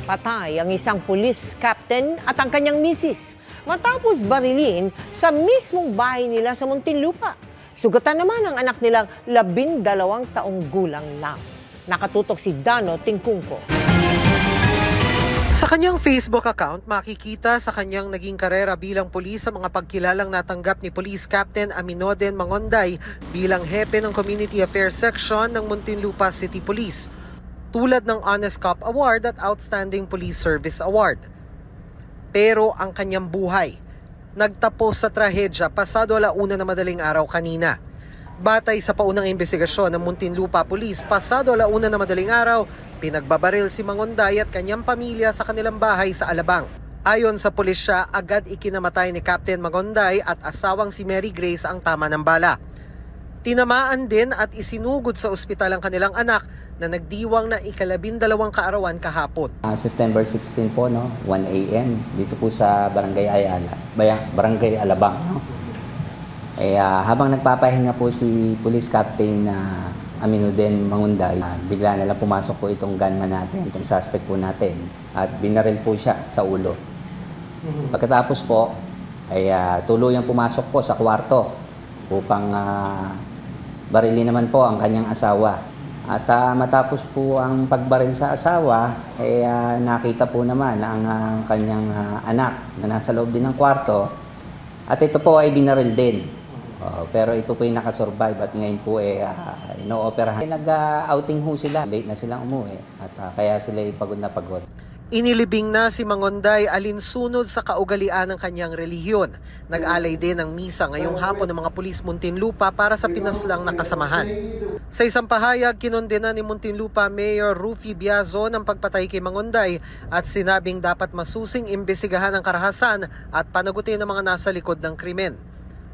Patay ang isang police captain at ang kanyang misis matapos barilin sa mismong bahay nila sa Muntinlupa. Sugatan naman ang anak nilang 12 taong gulang lang. Nakatutok si Dano Tingkungko. Sa kanyang Facebook account, makikita sa kanyang naging karera bilang pulis sa mga pagkilalang natanggap ni Police Captain Aminoden Mangonday bilang hepe ng Community Affairs Section ng Muntinlupa City Police, tulad ng Honest Cop Award at Outstanding Police Service Award. Pero ang kanyang buhay nagtapos sa trahedya pasado 1:00 na madaling araw kanina. Batay sa paunang investigasyon ng Muntinlupa Police, pasado 1:00 na madaling araw, pinagbabaril si Mangonday at kanyang pamilya sa kanilang bahay sa Alabang. Ayon sa pulisya, agad ikinamatay ni Captain Mangonday at asawang si Mary Grace ang tama ng bala. Tinamaan din at isinugod sa ospital ang kanilang anak na nagdiwang na 12 kaarawan kahapon. September 16 po, 1 a.m. dito po sa Barangay Alabang. Habang nagpapahinga po si Police Captain Aminoden Mangonday, bigla na lang pumasok po itong gunman natin, itong suspect po natin, at binaril po siya sa ulo. Pagkatapos po, tuluyang pumasok po sa kwarto upang barilin naman po ang kanyang asawa. At matapos po ang pagbaril sa asawa, nakita po naman ang kanyang anak na nasa loob din ng kwarto. At ito po ay binaril din. Pero ito po ay nakasurvive at ngayon po ino-operahan. Nag-outing ho sila. Late na silang umuwi at kaya sila ay pagod na pagod. Inilibing na si Mangonday alinsunod sa kaugalian ng kanyang relihiyon. Nag-alay din ng misa ngayong hapon ng mga pulis Muntinlupa para sa pinaslang na kasamahan. Sa isang pahayag, kinondena ni Muntinlupa Mayor Rufy Biazo ng pagpatay kay Mangonday at sinabing dapat masusing imbestigahan ang karahasan at panagutin ang mga nasa likod ng krimen.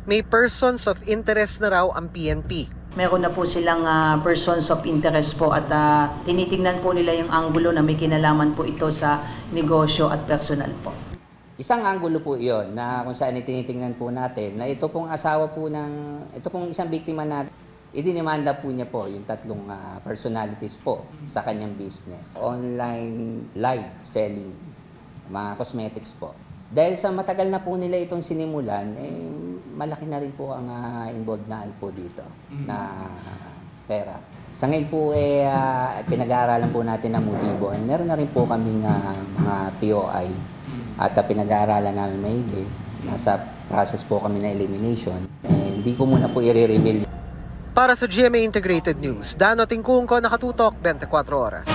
May persons of interest na raw ang PNP. Meron na po silang persons of interest po at tinitingnan po nila yung anggulo na may kinalaman po ito sa negosyo at personal po. Isang anggulo po iyon na kung saan tinitingnan po natin na ito pong asawa po ito pong isang biktima natin, idinimanda po niya po yung 3 personalities po sa kanyang business. Online live selling, mga cosmetics po. Dahil sa matagal na po nila itong sinimulan, malaki na rin po ang involved na po dito na pera. Sa ngayon po, pinag-aaralan po natin ang motibo. Meron na rin po kaming mga POI at pinag-aaralan namin maigi. Nasa process po kami na elimination. Hindi ko muna po i-reveal. Para sa GMA Integrated News, Dano Tingkungko, nakatutok 24 oras.